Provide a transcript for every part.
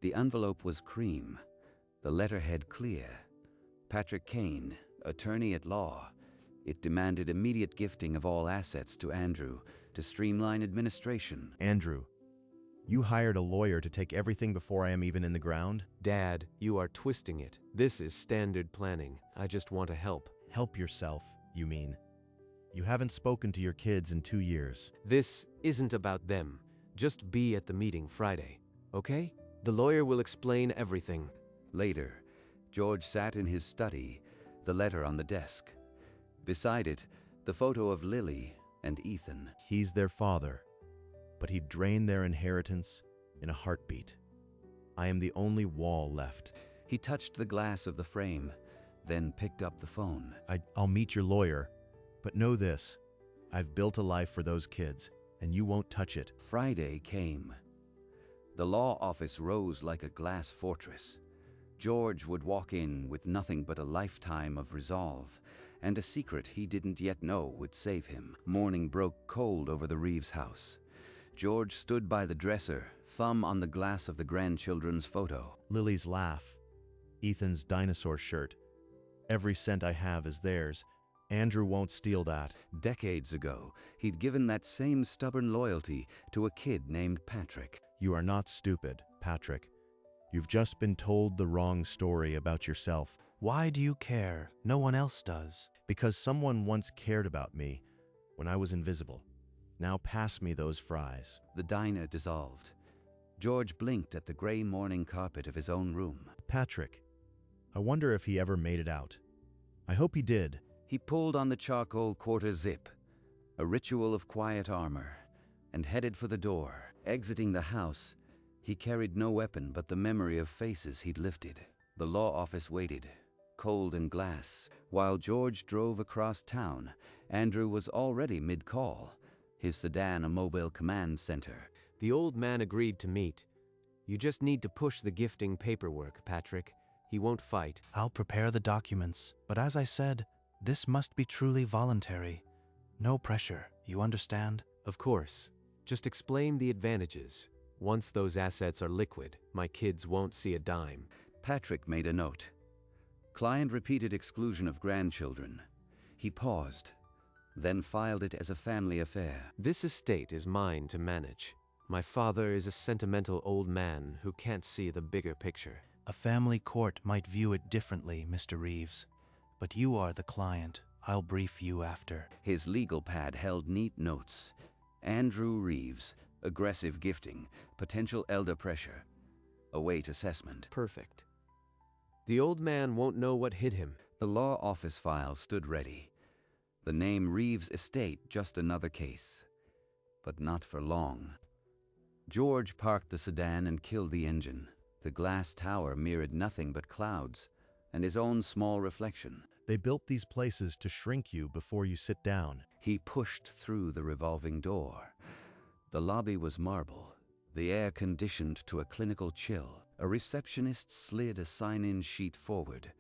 The envelope was cream, the letterhead clear. Patrick Kane, attorney at law. It demanded immediate gifting of all assets to Andrew to streamline administration. Andrew, you hired a lawyer to take everything before I am even in the ground? Dad, you are twisting it. This is standard planning. I just want to help. Help yourself, you mean. You haven't spoken to your kids in 2 years. This isn't about them. Just be at the meeting Friday, okay? The lawyer will explain everything. Later, George sat in his study, the letter on the desk. Beside it, the photo of Lily and Ethan. He's their father, but he'd drain their inheritance in a heartbeat. I am the only wall left. He touched the glass of the frame, then picked up the phone. I'll meet your lawyer, but know this. I've built a life for those kids, and you won't touch it. Friday came. The law office rose like a glass fortress. George would walk in with nothing but a lifetime of resolve, and a secret he didn't yet know would save him. Morning broke cold over the Reeves house. George stood by the dresser, thumb on the glass of the grandchildren's photo. Lily's laugh, Ethan's dinosaur shirt. Every cent I have is theirs. Andrew won't steal that. Decades ago, he'd given that same stubborn loyalty to a kid named Patrick. You are not stupid, Patrick. You've just been told the wrong story about yourself. Why do you care? No one else does. Because someone once cared about me when I was invisible. Now pass me those fries. The diner dissolved. George blinked at the gray morning carpet of his own room. Patrick, I wonder if he ever made it out. I hope he did. He pulled on the charcoal quarter zip, a ritual of quiet armor, and headed for the door. Exiting the house, he carried no weapon but the memory of faces he'd lifted. The law office waited, cold and glass. While George drove across town, Andrew was already mid-call, his sedan a mobile command center. The old man agreed to meet. You just need to push the gifting paperwork, Patrick. He won't fight. I'll prepare the documents, but as I said, this must be truly voluntary. No pressure, you understand? Of course. Just explain the advantages. Once those assets are liquid, my kids won't see a dime. Patrick made a note. Client repeated exclusion of grandchildren. He paused, then filed it as a family affair. This estate is mine to manage. My father is a sentimental old man who can't see the bigger picture. A family court might view it differently, Mr. Reeves. But you are the client. I'll brief you after. His legal pad held neat notes. Andrew Reeves, aggressive gifting, potential elder pressure, await assessment. Perfect. The old man won't know what hit him. The law office file stood ready. The name Reeves Estate just another case. But not for long. George parked the sedan and killed the engine. The glass tower mirrored nothing but clouds, and his own small reflection. They built these places to shrink you before you sit down. He pushed through the revolving door. The lobby was marble, the air conditioned to a clinical chill. A receptionist slid a sign-in sheet forward.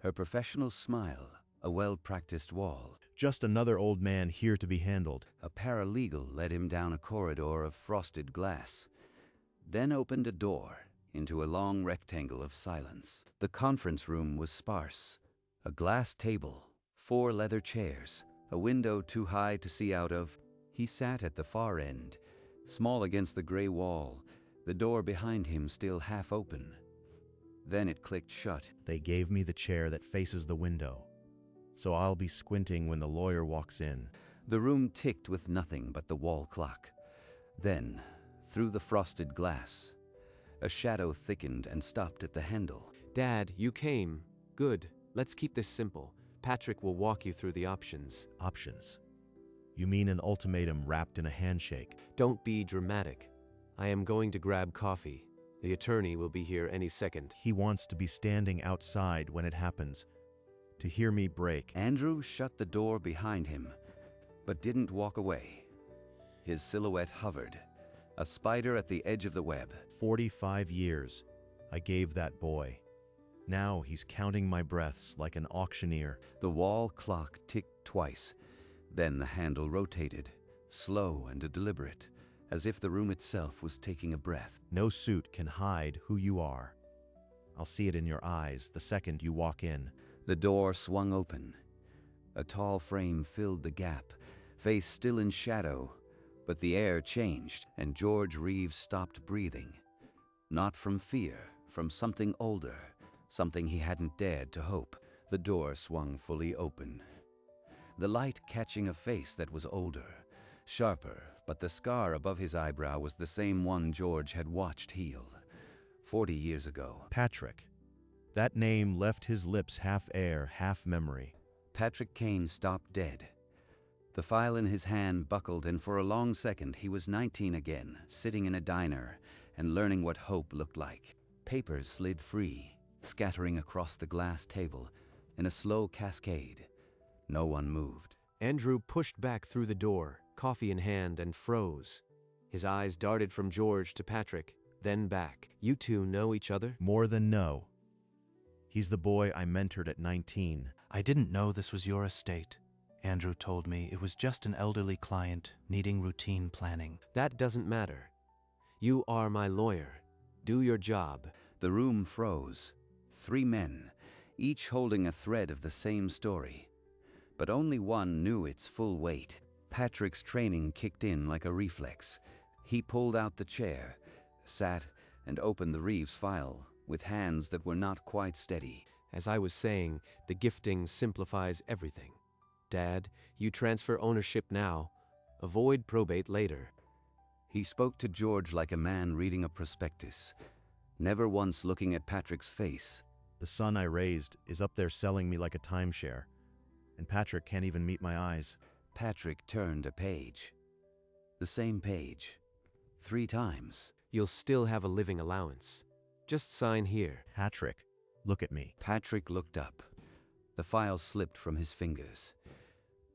Her professional smile, a well-practiced wall. Just another old man here to be handled. A paralegal led him down a corridor of frosted glass, then opened a door into a long rectangle of silence. The conference room was sparse. A glass table, 4 leather chairs, a window too high to see out of. He sat at the far end, small against the gray wall, the door behind him still half open. Then it clicked shut. They gave me the chair that faces the window, so I'll be squinting when the lawyer walks in. The room ticked with nothing but the wall clock. Then, through the frosted glass, a shadow thickened and stopped at the handle. Dad, you came. Good. Let's keep this simple. Patrick will walk you through the options. Options? You mean an ultimatum wrapped in a handshake? Don't be dramatic. I am going to grab coffee. The attorney will be here any second. He wants to be standing outside when it happens, to hear me break. Andrew shut the door behind him, but didn't walk away. His silhouette hovered, a spider at the edge of the web. 45 years I gave that boy. Now he's counting my breaths like an auctioneer. The wall clock ticked twice. Then the handle rotated, slow and deliberate, as if the room itself was taking a breath. No suit can hide who you are. I'll see it in your eyes the second you walk in. The door swung open. A tall frame filled the gap, face still in shadow, but the air changed, and George Reeves stopped breathing. Not from fear, from something older, something he hadn't dared to hope. The door swung fully open, the light catching a face that was older, sharper, but the scar above his eyebrow was the same one George had watched heal 40 years ago. Patrick. That name left his lips half air, half memory. Patrick Kane stopped dead. The file in his hand buckled, and for a long second he was 19 again, sitting in a diner and learning what hope looked like. Papers slid free, scattering across the glass table in a slow cascade. No one moved. Andrew pushed back through the door, coffee in hand, and froze. His eyes darted from George to Patrick, then back. You two know each other? More than know. He's the boy I mentored at 19. I didn't know this was your estate. Andrew told me it was just an elderly client needing routine planning. That doesn't matter. You are my lawyer. Do your job. The room froze. 3 men, each holding a thread of the same story. But only one knew its full weight. Patrick's training kicked in like a reflex. He pulled out the chair, sat, and opened the Reeves file with hands that were not quite steady. As I was saying, the gifting simplifies everything. Dad, you transfer ownership now. Avoid probate later. He spoke to George like a man reading a prospectus, never once looking at Patrick's face. The son I raised is up there selling me like a timeshare, and Patrick can't even meet my eyes. Patrick turned a page. The same page. 3 times. You'll still have a living allowance. Just sign here. Patrick, look at me. Patrick looked up. The file slipped from his fingers.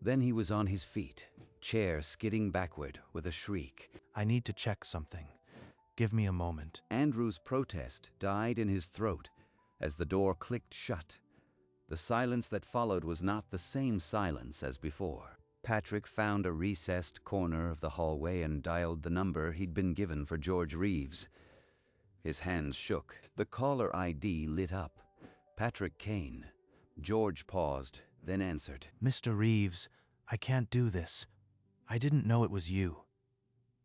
Then he was on his feet, chair skidding backward with a shriek. I need to check something. Give me a moment. Andrew's protest died in his throat as the door clicked shut. The silence that followed was not the same silence as before. Patrick found a recessed corner of the hallway and dialed the number he'd been given for George Reeves. His hands shook. The caller ID lit up. Patrick Kane. George paused, then answered. Mr. Reeves, I can't do this. I didn't know it was you.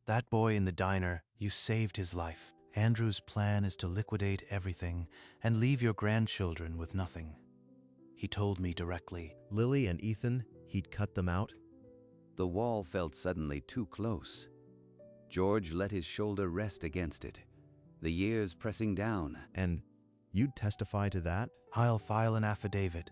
That boy in the diner, you saved his life. Andrew's plan is to liquidate everything and leave your grandchildren with nothing. He told me directly. Lily and Ethan, he'd cut them out? The wall felt suddenly too close. George let his shoulder rest against it, the years pressing down. And you'd testify to that? I'll file an affidavit.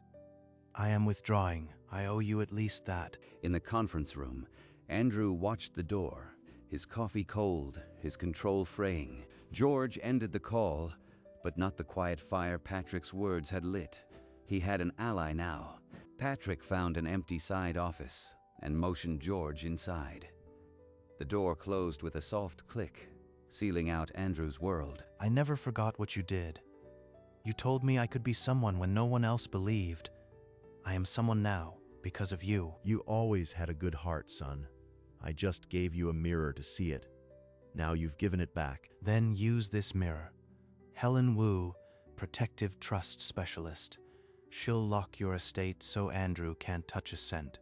I am withdrawing. I owe you at least that. In the conference room, Andrew watched the door, his coffee cold, his control fraying. George ended the call, but not the quiet fire Patrick's words had lit. He had an ally now. Patrick found an empty side office and motioned George inside. The door closed with a soft click, sealing out Andrew's world. I never forgot what you did. You told me I could be someone when no one else believed. I am someone now because of you. You always had a good heart, son. I just gave you a mirror to see it. Now you've given it back. Then use this mirror. Helen Wu, Protective Trust Specialist. She'll lock your estate so Andrew can't touch a cent.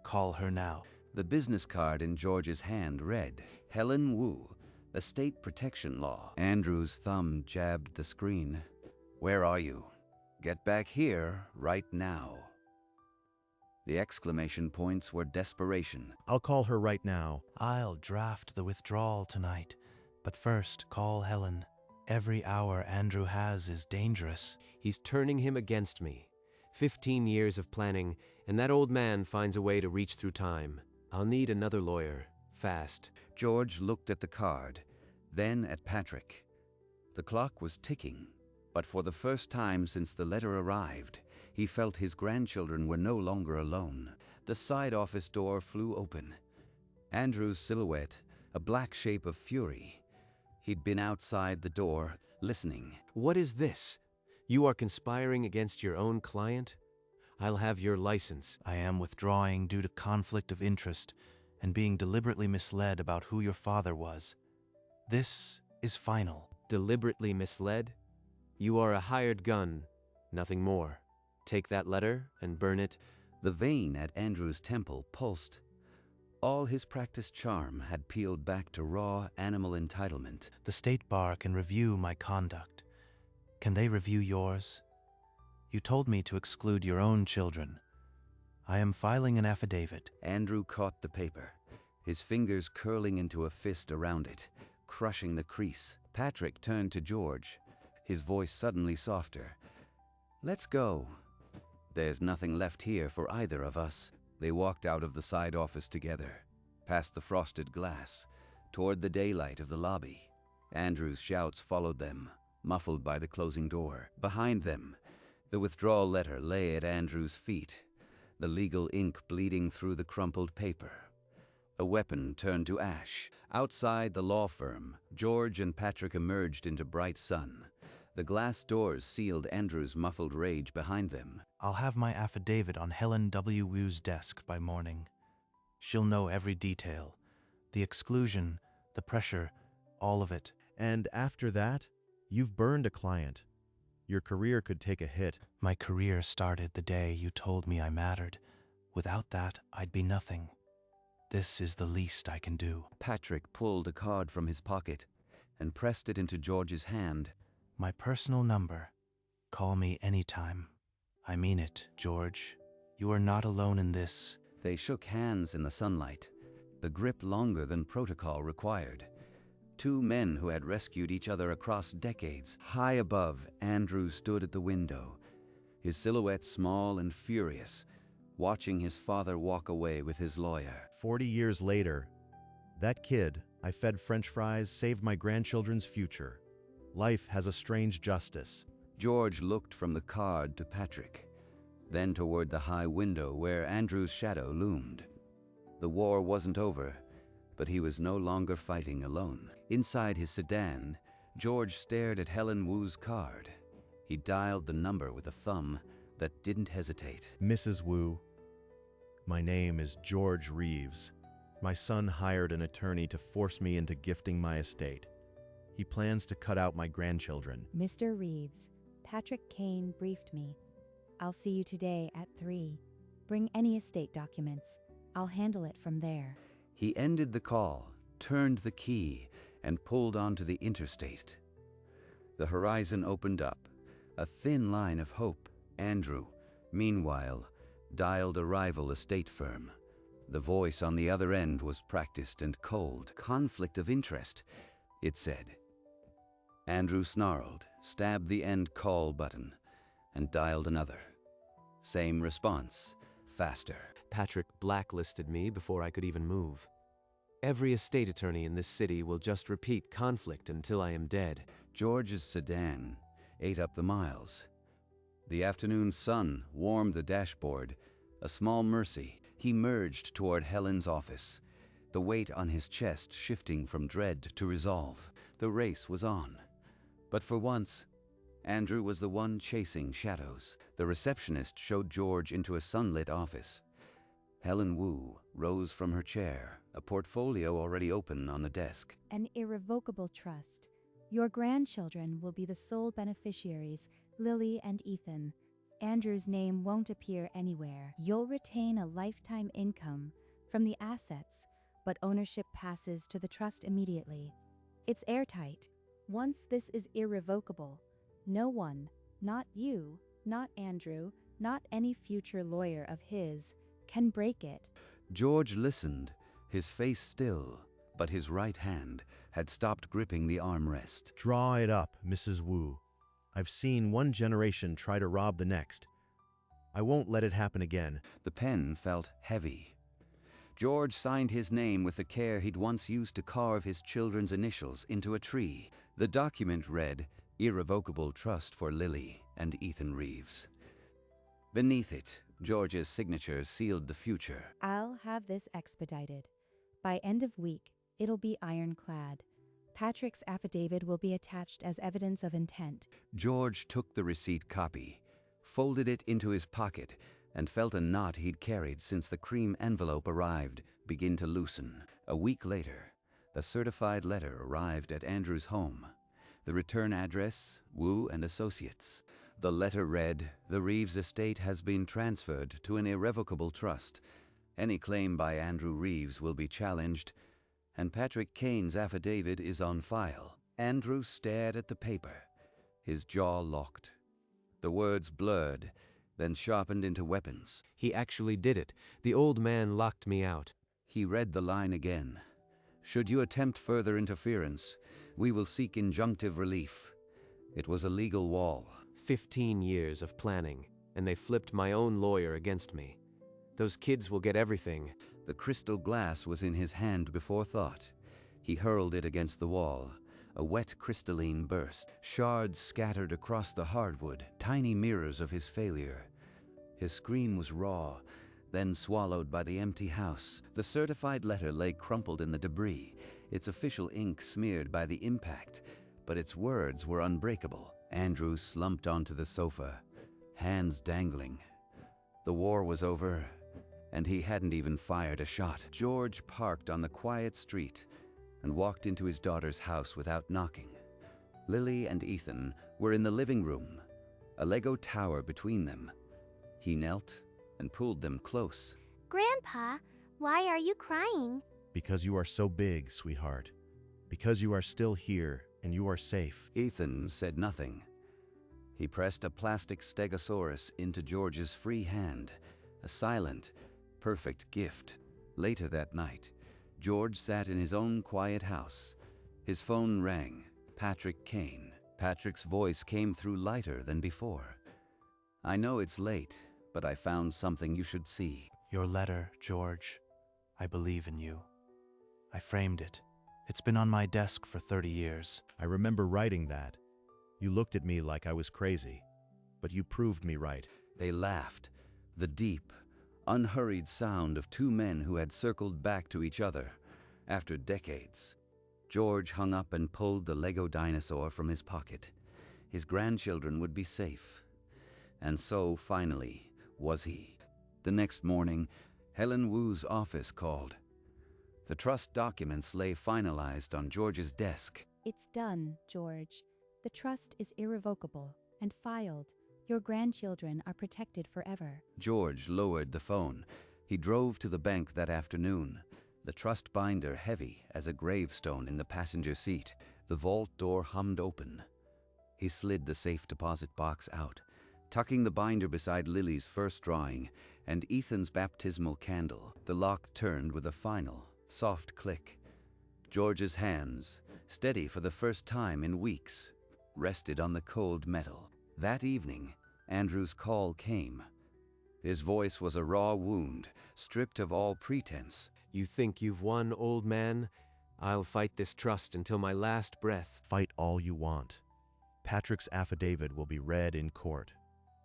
Call her now. The business card in George's hand read, Helen Wu, Estate Protection Law. Andrew's thumb jabbed the screen. Where are you? Get back here right now. The exclamation points were desperation. I'll call her right now. I'll draft the withdrawal tonight, but first call Helen. Every hour Andrew has is dangerous. He's turning him against me. 15 years of planning, and that old man finds a way to reach through time. I'll need another lawyer, fast. George looked at the card, then at Patrick. The clock was ticking, but for the first time since the letter arrived, he felt his grandchildren were no longer alone. The side office door flew open. Andrew's silhouette, a black shape of fury. He'd been outside the door, listening. What is this? You are conspiring against your own client? I'll have your license. I am withdrawing due to conflict of interest. and being deliberately misled about who your father was. This is final. Deliberately misled? You are a hired gun, nothing more. Take that letter and burn it. The vein at Andrew's temple pulsed. All his practiced charm had peeled back to raw animal entitlement. The State Bar can review my conduct. Can they review yours? You told me to exclude your own children. I am filing an affidavit. Andrew caught the paper, his fingers curling into a fist around it, crushing the crease. Patrick turned to George, his voice suddenly softer. "Let's go. There's nothing left here for either of us." They walked out of the side office together, past the frosted glass, toward the daylight of the lobby. Andrew's shouts followed them, muffled by the closing door. Behind them, the withdrawal letter lay at Andrew's feet, the legal ink bleeding through the crumpled paper. A weapon turned to ash. Outside the law firm, George and Patrick emerged into bright sun. The glass doors sealed Andrew's muffled rage behind them. I'll have my affidavit on Helen W. Wu's desk by morning. She'll know every detail. The exclusion, the pressure, all of it. And after that, you've burned a client. Your career could take a hit. My career started the day you told me I mattered. Without that, I'd be nothing. This is the least I can do. Patrick pulled a card from his pocket and pressed it into George's hand. My personal number. Call me anytime. I mean it, George. You are not alone in this. They shook hands in the sunlight, the grip longer than protocol required. Two men who had rescued each other across decades. High above, Andrew stood at the window, his silhouette small and furious, watching his father walk away with his lawyer. 40 years later, that kid I fed French fries saved my grandchildren's future. Life has a strange justice. George looked from the card to Patrick, then toward the high window where Andrew's shadow loomed. The war wasn't over, but he was no longer fighting alone. Inside his sedan, George stared at Helen Wu's card. He dialed the number with a thumb that didn't hesitate. Mrs. Wu, my name is George Reeves. My son hired an attorney to force me into gifting my estate. He plans to cut out my grandchildren. Mr. Reeves, Patrick Kane briefed me. I'll see you today at 3. Bring any estate documents. I'll handle it from there. He ended the call, turned the key, and pulled onto the interstate. The horizon opened up, a thin line of hope. Andrew, meanwhile, dialed a rival estate firm. The voice on the other end was practiced and cold. "Conflict of interest," it said. Andrew snarled, stabbed the end call button, and dialed another. Same response, faster. Patrick blacklisted me before I could even move. Every estate attorney in this city will just repeat conflict until I am dead. George's sedan ate up the miles. The afternoon sun warmed the dashboard, a small mercy. He merged toward Helen's office, the weight on his chest shifting from dread to resolve. The race was on. But for once, Andrew was the one chasing shadows. The receptionist showed George into a sunlit office. Helen Wu rose from her chair, a portfolio already open on the desk. An irrevocable trust. Your grandchildren will be the sole beneficiaries, Lily and Ethan. Andrew's name won't appear anywhere. You'll retain a lifetime income from the assets, but ownership passes to the trust immediately. It's airtight. Once this is irrevocable, no one, not you, not Andrew, not any future lawyer of his, can break it. George listened, his face still, but his right hand had stopped gripping the armrest. Draw it up, Mrs. Wu. I've seen one generation try to rob the next. I won't let it happen again. The pen felt heavy. George signed his name with the care he'd once used to carve his children's initials into a tree. The document read, "Irrevocable Trust for Lily and Ethan Reeves." Beneath it, George's signature sealed the future. I'll have this expedited. By end of week, it'll be ironclad. Patrick's affidavit will be attached as evidence of intent. George took the receipt copy, folded it into his pocket, and felt a knot he'd carried since the cream envelope arrived, begin to loosen. A week later, the certified letter arrived at Andrew's home. The return address, Wu and Associates. The letter read, "The Reeves estate has been transferred to an irrevocable trust. Any claim by Andrew Reeves will be challenged, and Patrick Kane's affidavit is on file." Andrew stared at the paper, his jaw locked. The words blurred, then sharpened into weapons. He actually did it. The old man locked me out. He read the line again. "Should you attempt further interference, we will seek injunctive relief." It was a legal wall. 15 years of planning, and they flipped my own lawyer against me. Those kids will get everything. The crystal glass was in his hand before thought. He hurled it against the wall. A wet crystalline burst. Shards scattered across the hardwood, tiny mirrors of his failure. His scream was raw, then swallowed by the empty house. The certified letter lay crumpled in the debris, its official ink smeared by the impact, but its words were unbreakable. Andrew slumped onto the sofa, hands dangling. The war was over, and he hadn't even fired a shot. George parked on the quiet street and walked into his daughter's house without knocking. Lily and Ethan were in the living room, a Lego tower between them. He knelt and pulled them close. Grandpa, why are you crying? Because you are so big, sweetheart. Because you are still here and you are safe. Ethan said nothing. He pressed a plastic stegosaurus into George's free hand, a silent, perfect gift. Later that night, George sat in his own quiet house. His phone rang. Patrick Kane. Patrick's voice came through lighter than before. "I know it's late, but I found something you should see." Your letter, George. I believe in you. I framed it. It's been on my desk for 30 years. I remember writing that. You looked at me like I was crazy, but you proved me right. They laughed, the deep, unhurried sound of two men who had circled back to each other after decades. George hung up and pulled the Lego dinosaur from his pocket. His grandchildren would be safe. And so, finally, was he. The next morning, Helen Wu's office called. The trust documents lay finalized on George's desk. It's done, George. The trust is irrevocable and filed. Your grandchildren are protected forever. George lowered the phone. He drove to the bank that afternoon, the trust binder heavy as a gravestone in the passenger seat. The vault door hummed open. He slid the safe deposit box out, tucking the binder beside Lily's first drawing and Ethan's baptismal candle. The lock turned with a final, soft click. George's hands, steady for the first time in weeks, rested on the cold metal. That evening, Andrew's call came. His voice was a raw wound, stripped of all pretense. You think you've won, old man? I'll fight this trust until my last breath. Fight all you want. Patrick's affidavit will be read in court.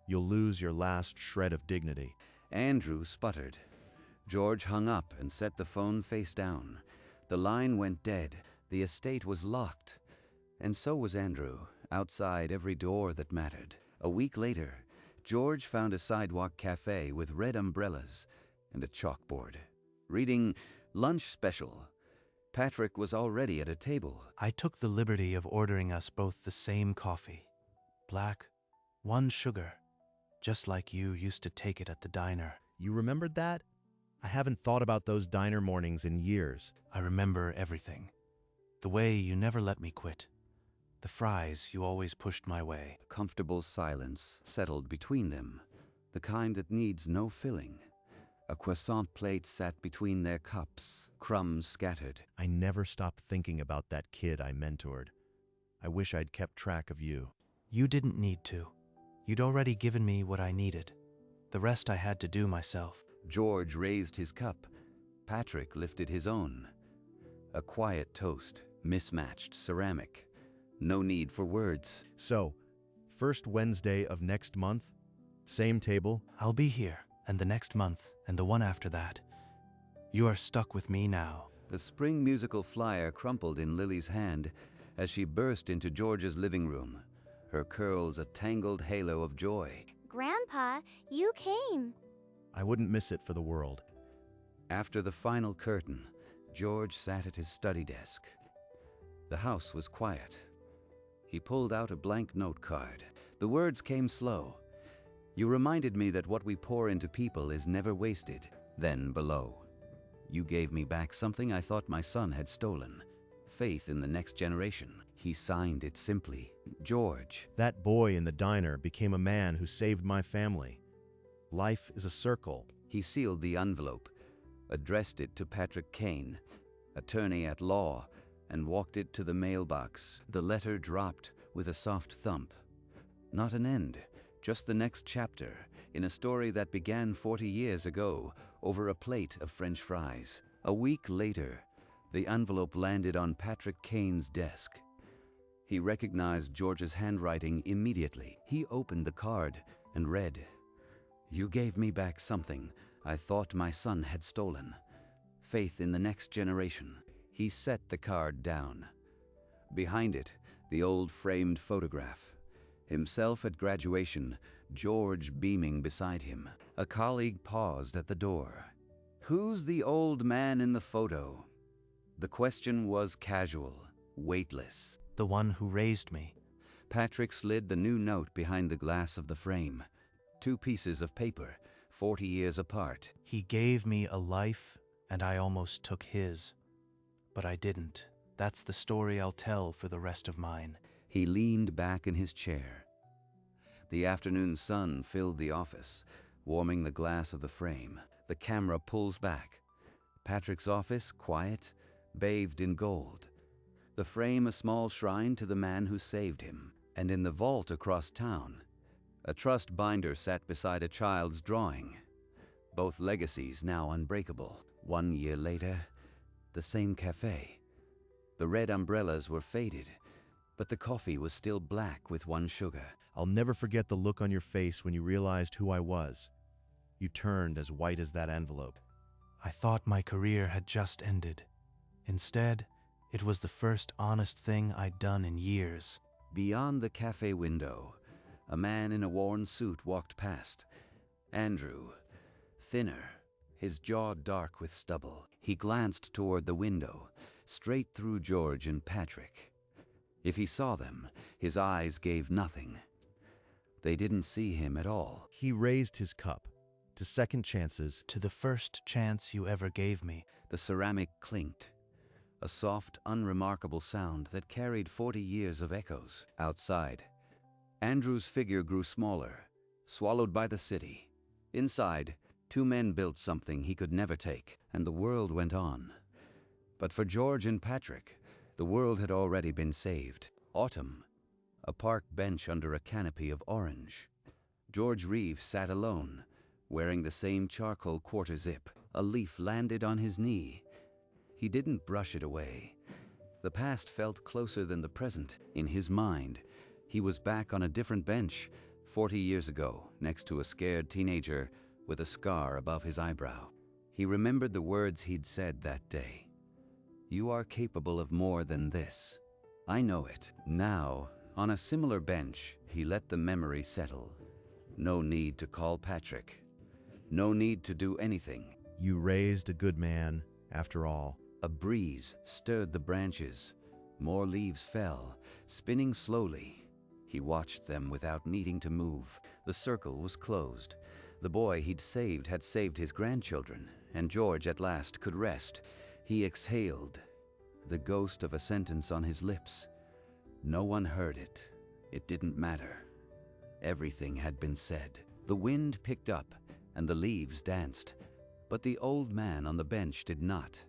You'll lose your last shred of dignity. Andrew sputtered. George hung up and set the phone face down. The line went dead. The estate was locked. And so was Andrew, outside every door that mattered. A week later, George found a sidewalk cafe with red umbrellas and a chalkboard. Reading Lunch Special. Patrick was already at a table. I took the liberty of ordering us both the same coffee. Black, 1 sugar, just like you used to take it at the diner. You remembered that? I haven't thought about those diner mornings in years. I remember everything. The way you never let me quit. The fries you always pushed my way. Comfortable silence settled between them, the kind that needs no filling. A croissant plate sat between their cups, crumbs scattered. I never stopped thinking about that kid I mentored. I wish I'd kept track of you. You didn't need to. You'd already given me what I needed. The rest I had to do myself. George raised his cup. Patrick lifted his own. A quiet toast, mismatched ceramic. No need for words. So, first Wednesday of next month? Same table? I'll be here, and the next month, and the one after that. You are stuck with me now. The spring musical flyer crumpled in Lily's hand as she burst into George's living room, her curls a tangled halo of joy. Grandpa, you came. I wouldn't miss it for the world. After the final curtain, George sat at his study desk. The house was quiet. He pulled out a blank note card. The words came slow. "You reminded me that what we pour into people is never wasted." Then below, "You gave me back something I thought my son had stolen. Faith in the next generation." He signed it simply, George. That boy in the diner became a man who saved my family. Life is a circle. He sealed the envelope, addressed it to Patrick Kane, attorney at law, and walked it to the mailbox. The letter dropped with a soft thump. Not an end, just the next chapter in a story that began 40 years ago over a plate of French fries. A week later, the envelope landed on Patrick Kane's desk. He recognized George's handwriting immediately. He opened the card and read, "You gave me back something I thought my son had stolen. Faith in the next generation." He set the card down. Behind it, the old framed photograph. Himself at graduation, George beaming beside him. A colleague paused at the door. "Who's the old man in the photo?" The question was casual, weightless. The one who raised me. Patrick slid the new note behind the glass of the frame. 2 pieces of paper, 40 years apart. He gave me a life, and I almost took his. But I didn't. That's the story I'll tell for the rest of mine. He leaned back in his chair. The afternoon sun filled the office, warming the glass of the frame. The camera pulls back. Patrick's office, quiet, bathed in gold. The frame a small shrine to the man who saved him. And in the vault across town, a trust binder sat beside a child's drawing. Both legacies now unbreakable. 1 year later, the same cafe. The red umbrellas were faded, but the coffee was still black with 1 sugar. I'll never forget the look on your face when you realized who I was. You turned as white as that envelope. I thought my career had just ended. Instead, it was the first honest thing I'd done in years. Beyond the cafe window, a man in a worn suit walked past. Andrew, thinner, his jaw dark with stubble. He glanced toward the window, straight through George and Patrick. If he saw them, his eyes gave nothing. They didn't see him at all. He raised his cup to second chances. To the first chance you ever gave me. The ceramic clinked, a soft, unremarkable sound that carried 40 years of echoes. Outside, Andrew's figure grew smaller, swallowed by the city. Inside, 2 men built something he could never take, and the world went on. But for George and Patrick, the world had already been saved. Autumn, a park bench under a canopy of orange. George Reeves sat alone, wearing the same charcoal quarter zip. A leaf landed on his knee. He didn't brush it away. The past felt closer than the present. In his mind, he was back on a different bench, 40 years ago, next to a scared teenager with a scar above his eyebrow. He remembered the words he'd said that day. "You are capable of more than this. I know it." Now, on a similar bench, he let the memory settle. No need to call Patrick. No need to do anything. You raised a good man, after all. A breeze stirred the branches. More leaves fell, spinning slowly. He watched them without needing to move. The circle was closed. The boy he'd saved had saved his grandchildren, and George at last could rest. He exhaled, the ghost of a sentence on his lips. No one heard it. It didn't matter. Everything had been said. The wind picked up, and the leaves danced. But the old man on the bench did not.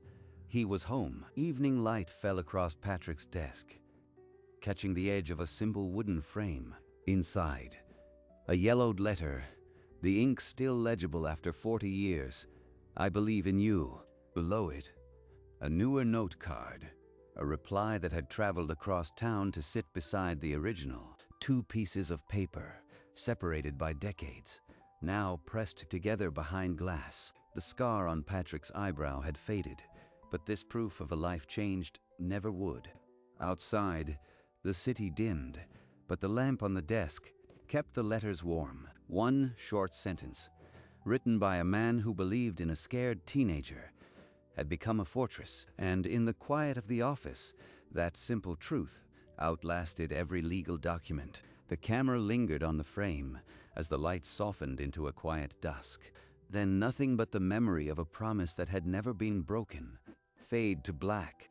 He was home. Evening light fell across Patrick's desk, catching the edge of a simple wooden frame. Inside, a yellowed letter, the ink still legible after 40 years. "I believe in you." Below it, a newer note card, a reply that had traveled across town to sit beside the original. 2 pieces of paper, separated by decades, now pressed together behind glass. The scar on Patrick's eyebrow had faded, but this proof of a life changed never would. Outside, the city dimmed, but the lamp on the desk kept the letters warm. 1 short sentence. written by a man who believed in a scared teenager, had become a fortress, and in the quiet of the office, that simple truth outlasted every legal document. The camera lingered on the frame as the light softened into a quiet dusk. Then nothing but the memory of a promise that had never been broken fade to black